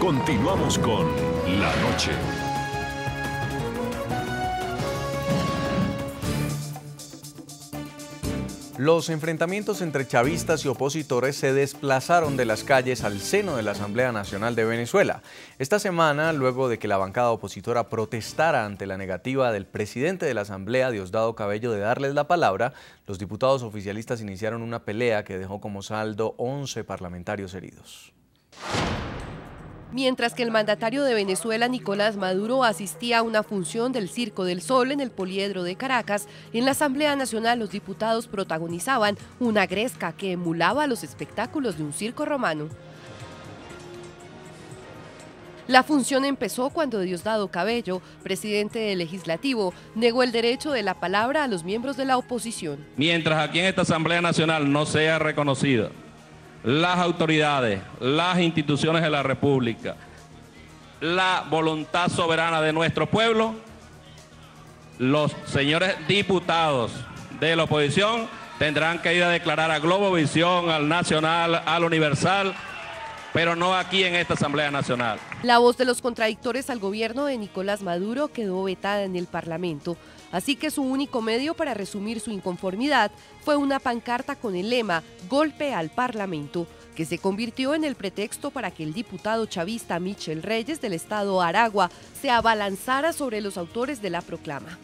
Continuamos con La Noche. Los enfrentamientos entre chavistas y opositores se desplazaron de las calles al seno de la Asamblea Nacional de Venezuela. Esta semana, luego de que la bancada opositora protestara ante la negativa del presidente de la Asamblea, Diosdado Cabello, de darles la palabra, los diputados oficialistas iniciaron una pelea que dejó como saldo 11 parlamentarios heridos. Mientras que el mandatario de Venezuela, Nicolás Maduro, asistía a una función del Circo del Sol en el Poliedro de Caracas, en la Asamblea Nacional los diputados protagonizaban una gresca que emulaba los espectáculos de un circo romano. La función empezó cuando Diosdado Cabello, presidente del Legislativo, negó el derecho de la palabra a los miembros de la oposición. Mientras aquí en esta Asamblea Nacional no sea reconocida las autoridades, las instituciones de la República, la voluntad soberana de nuestro pueblo, los señores diputados de la oposición tendrán que ir a declarar a Globovisión, al Nacional, al Universal, pero no aquí en esta Asamblea Nacional. La voz de los contradictores al gobierno de Nicolás Maduro quedó vetada en el Parlamento, así que su único medio para resumir su inconformidad fue una pancarta con el lema "Golpe al Parlamento", que se convirtió en el pretexto para que el diputado chavista Michel Reyes del estado Aragua se abalanzara sobre los autores de la proclama.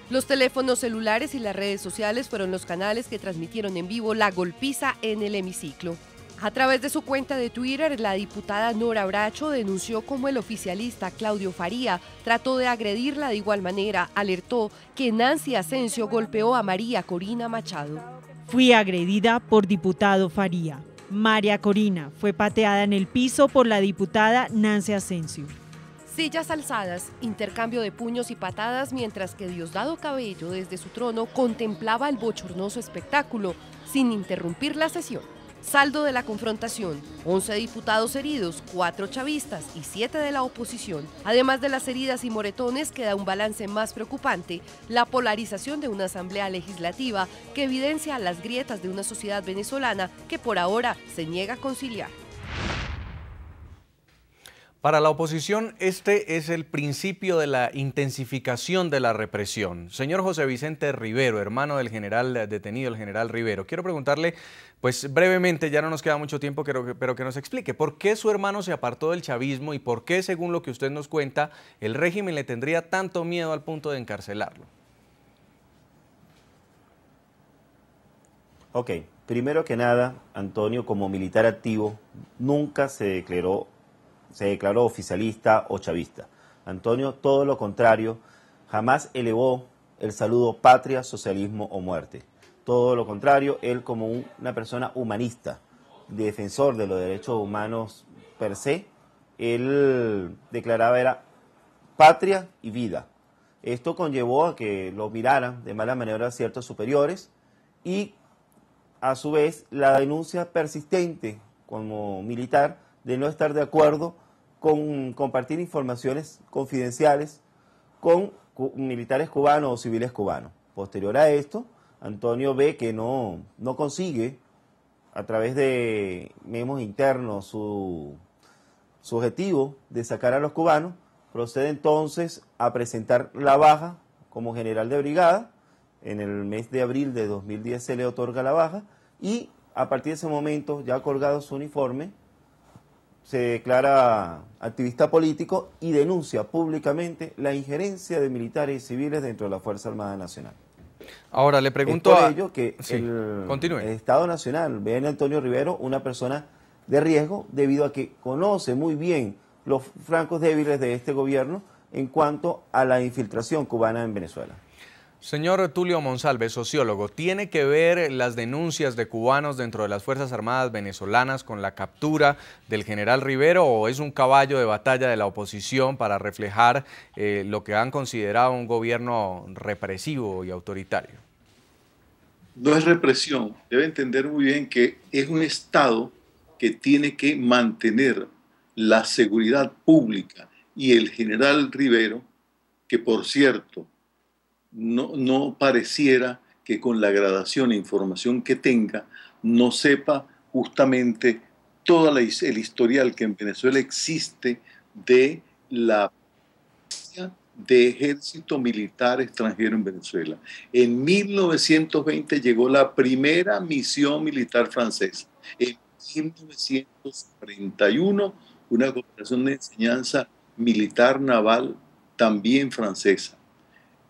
Los teléfonos celulares y las redes sociales fueron los canales que transmitieron en vivo la golpiza en el hemiciclo. A través de su cuenta de Twitter, la diputada Nora Bracho denunció cómo el oficialista Claudio Faría trató de agredirla de igual manera. Alertó que Nancy Asensio golpeó a María Corina Machado. Fui agredida por diputado Faría. María Corina fue pateada en el piso por la diputada Nancy Asensio. Sillas alzadas, intercambio de puños y patadas, mientras que Diosdado Cabello desde su trono contemplaba el bochornoso espectáculo sin interrumpir la sesión. Saldo de la confrontación: 11 diputados heridos, 4 chavistas y 7 de la oposición. Además de las heridas y moretones, queda un balance más preocupante: la polarización de una asamblea legislativa que evidencia las grietas de una sociedad venezolana que por ahora se niega a conciliar. Para la oposición, este es el principio de la intensificación de la represión. Señor José Vicente Rivero, hermano del general detenido, el general Rivero, quiero preguntarle, pues brevemente, ya no nos queda mucho tiempo, pero que nos explique por qué su hermano se apartó del chavismo y por qué, según lo que usted nos cuenta, el régimen le tendría tanto miedo al punto de encarcelarlo. Ok, primero que nada, Antonio, como militar activo, nunca se declaró oficialista o chavista. Antonio, todo lo contrario, jamás elevó el saludo patria, socialismo o muerte. Todo lo contrario, él como una persona humanista, defensor de los derechos humanos per se, él declaraba era patria y vida. Esto conllevó a que lo miraran de mala manera ciertos superiores y a su vez la denuncia persistente como militar de no estar de acuerdo con compartir informaciones confidenciales con militares cubanos o civiles cubanos. Posterior a esto, Antonio ve que no consigue, a través de memos internos, su objetivo de sacar a los cubanos, procede entonces a presentar la baja como general de brigada. En el mes de abril de 2010 se le otorga la baja y a partir de ese momento, ya colgado su uniforme, se declara activista político y denuncia públicamente la injerencia de militares y civiles dentro de la Fuerza Armada Nacional. Ahora le pregunto es por ello que sí, el Estado Nacional ve en Antonio Rivero una persona de riesgo debido a que conoce muy bien los flancos débiles de este gobierno en cuanto a la infiltración cubana en Venezuela. Señor Tulio Monsalve, sociólogo, ¿tiene que ver las denuncias de cubanos dentro de las Fuerzas Armadas venezolanas con la captura del general Rivero o es un caballo de batalla de la oposición para reflejar lo que han considerado un gobierno represivo y autoritario? No es represión, debe entender muy bien que es un Estado que tiene que mantener la seguridad pública y el general Rivero, que por cierto, no pareciera que con la gradación e información que tenga no sepa justamente todo el historial que en Venezuela existe de la de ejército militar extranjero en Venezuela. En 1920 llegó la primera misión militar francesa. En 1941, una cooperación de enseñanza militar naval también francesa.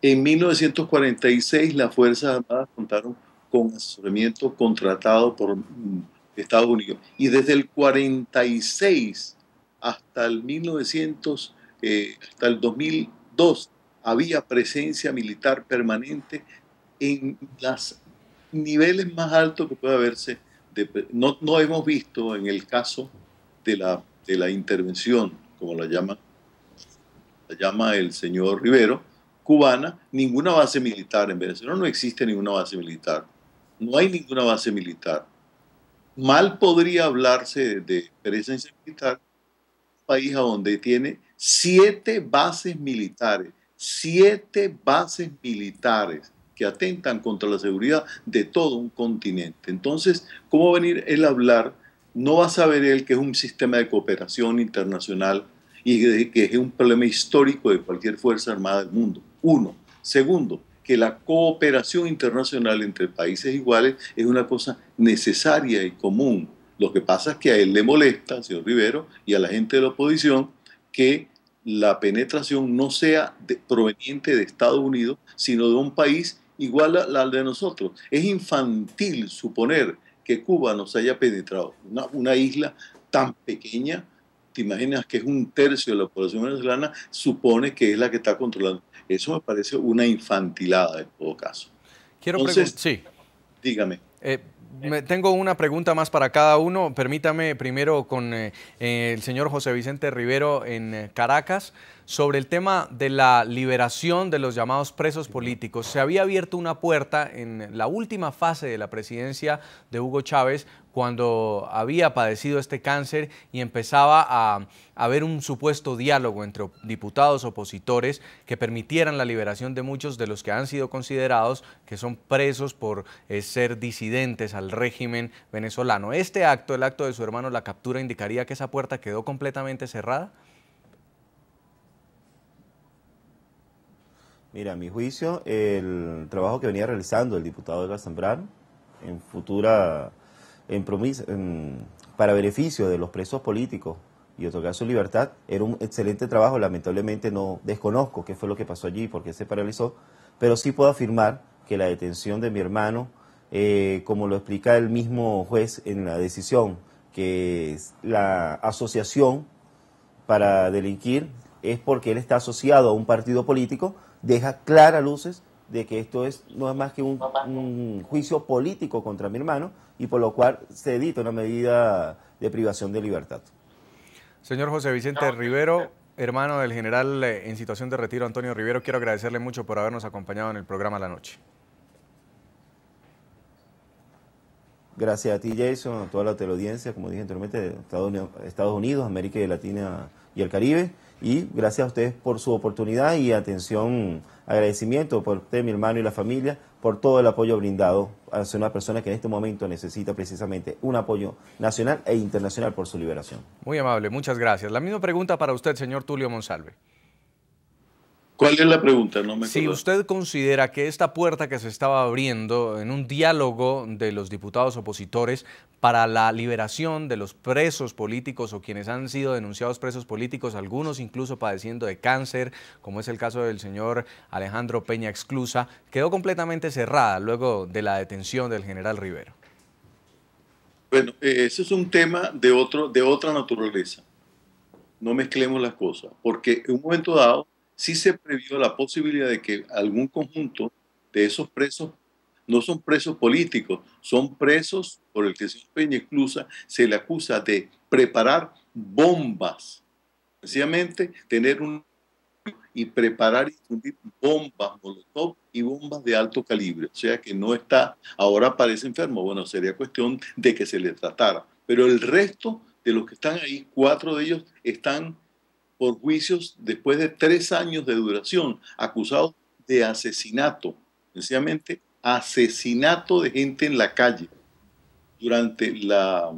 En 1946, las Fuerzas Armadas contaron con asesoramiento contratado por Estados Unidos. Y desde el 46 hasta el 2002 había presencia militar permanente en los niveles más altos que puede haberse. No hemos visto en el caso de la intervención, como la llama el señor Rivero, cubana, ninguna base militar. En Venezuela no existe ninguna base militar. No hay ninguna base militar. Mal podría hablarse de presencia militar en un país donde tiene 7 bases militares que atentan contra la seguridad de todo un continente. Entonces, ¿cómo venir él a hablar? No va a saber él que es un sistema de cooperación internacional y que es un problema histórico de cualquier fuerza armada del mundo. Uno. Segundo, que la cooperación internacional entre países iguales es una cosa necesaria y común. Lo que pasa es que a él le molesta, al señor Rivero, y a la gente de la oposición, que la penetración no sea proveniente de Estados Unidos, sino de un país igual al de nosotros. Es infantil suponer que Cuba nos haya penetrado. Una isla tan pequeña, te imaginas que es 1/3 de la población venezolana, supone que es la que está controlando. Eso me parece una infantilada en todo caso. Entonces, sí. Dígame. Tengo una pregunta más para cada uno. Permítame primero con el señor José Vicente Rivero en Caracas sobre el tema de la liberación de los llamados presos políticos. Se había abierto una puerta en la última fase de la presidencia de Hugo Chávez cuando había padecido este cáncer y empezaba a haber un supuesto diálogo entre diputados opositores que permitieran la liberación de muchos de los que han sido considerados que son presos por ser disidentes al régimen venezolano. ¿Este acto, el acto de su hermano, la captura, indicaría que esa puerta quedó completamente cerrada? Mira, a mi juicio, el trabajo que venía realizando el diputado Edgar Zambrano para beneficio de los presos políticos y otorgar su libertad, era un excelente trabajo. Lamentablemente no desconozco qué fue lo que pasó allí, por qué se paralizó, pero sí puedo afirmar que la detención de mi hermano, como lo explica el mismo juez en la decisión, que la asociación para delinquir es porque él está asociado a un partido político, deja claras luces de que esto no es más que un juicio político contra mi hermano y por lo cual se dicta una medida de privación de libertad. Señor José Vicente Rivero, hermano del general en situación de retiro Antonio Rivero, quiero agradecerle mucho por habernos acompañado en el programa La Noche. Gracias a ti, Jason, a toda la teleaudiencia, como dije anteriormente, de Estados Unidos, América Latina y el Caribe. Y gracias a ustedes por su oportunidad y atención, agradecimiento por usted, mi hermano y la familia, por todo el apoyo brindado hacia una persona que en este momento necesita precisamente un apoyo nacional e internacional por su liberación. Muy amable, muchas gracias. La misma pregunta para usted, señor Tulio Monsalve. ¿Cuál es la pregunta? No me acuerdo. Si usted considera que esta puerta que se estaba abriendo en un diálogo de los diputados opositores para la liberación de los presos políticos o quienes han sido denunciados presos políticos, algunos incluso padeciendo de cáncer, como es el caso del señor Alejandro Peña Exclusa, quedó completamente cerrada luego de la detención del general Rivero. Bueno, ese es un tema de otra naturaleza. No mezclemos las cosas, porque en un momento dado sí se previó la posibilidad de que algún conjunto de esos presos no son presos políticos, son presos por el que el señor Peña Exclusa se le acusa de preparar bombas, sencillamente y preparar y difundir bombas molotov y bombas de alto calibre, o sea que no está, ahora parece enfermo, bueno, sería cuestión de que se le tratara, pero el resto de los que están ahí, 4 de ellos están por juicios después de 3 años de duración, acusados de asesinato, sencillamente asesinato de gente en la calle. Durante la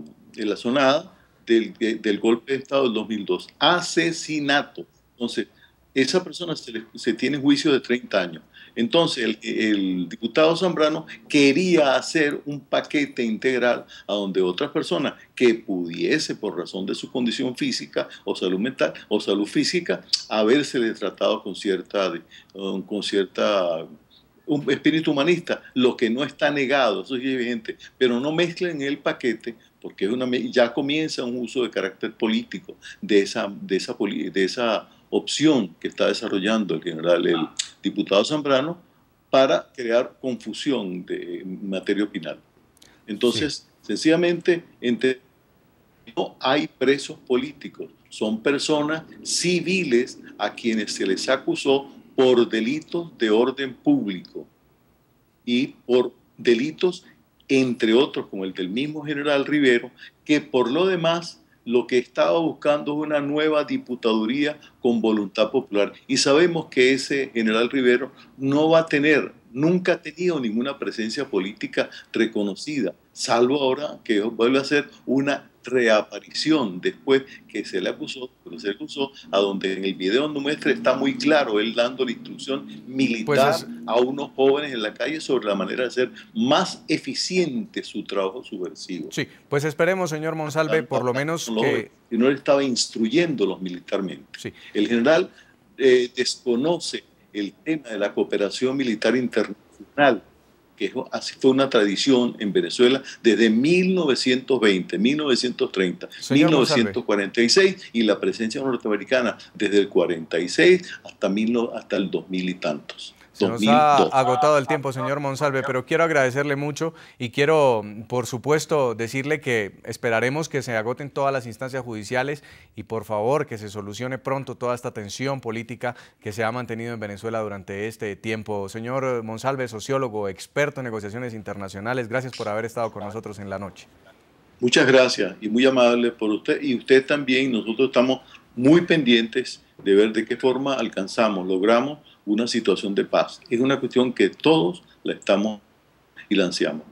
sonada del golpe de Estado del 2002. Asesinato. Entonces, esa persona se tiene juicio de 30 años. Entonces, el diputado Zambrano quería hacer un paquete integral a donde otras personas que pudiese, por razón de su condición física o salud mental o salud física, habérsele tratado con un espíritu humanista, lo que no está negado, eso es evidente, pero no mezclen el paquete porque ya comienza un uso de carácter político de esa opción que está desarrollando el diputado Zambrano para crear confusión de materia opinal. Entonces, sencillamente, no hay presos políticos, son personas civiles a quienes se les acusó por delitos de orden público y por delitos, entre otros, como el del mismo general Rivero, que por lo demás lo que estaba buscando es una nueva diputaduría con voluntad popular. Y sabemos que ese general Rivero no va a tener, nunca ha tenido ninguna presencia política reconocida, salvo ahora que vuelve a ser una reaparición después que se le acusó, a donde en el video donde muestra está muy claro él dando la instrucción militar a unos jóvenes en la calle sobre la manera de hacer más eficiente su trabajo subversivo. Sí, pues esperemos, señor Monsalve, por lo menos que... Y no él estaba instruyéndolos militarmente. Sí. El general desconoce el tema de la cooperación militar internacional, que así fue una tradición en Venezuela desde 1920, 1930, Señor 1946 Monsalve. Y la presencia norteamericana desde el 46 hasta el 2000 y tantos. Se nos ha agotado el tiempo, señor Monsalve, pero quiero agradecerle mucho y quiero, por supuesto, decirle que esperaremos que se agoten todas las instancias judiciales y, por favor, que se solucione pronto toda esta tensión política que se ha mantenido en Venezuela durante este tiempo. Señor Monsalve, sociólogo, experto en negociaciones internacionales, gracias por haber estado con nosotros en la noche. Muchas gracias y muy amable por usted y usted también. Nosotros estamos muy pendientes de ver de qué forma logramos una situación de paz. Es una cuestión que todos la estamos y la ansiamos.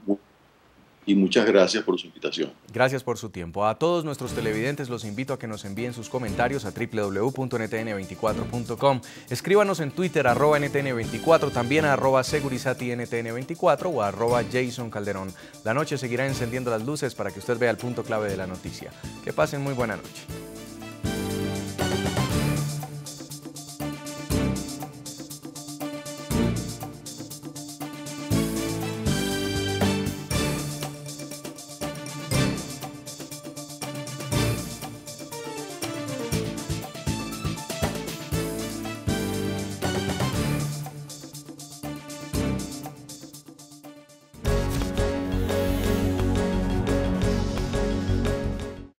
Y muchas gracias por su invitación. Gracias por su tiempo. A todos nuestros televidentes los invito a que nos envíen sus comentarios a www.ntn24.com. Escríbanos en Twitter @ntn24, también a @segurizatintn24 o a @Jason Calderón. La noche seguirá encendiendo las luces para que usted vea el punto clave de la noticia. Que pasen muy buena noche.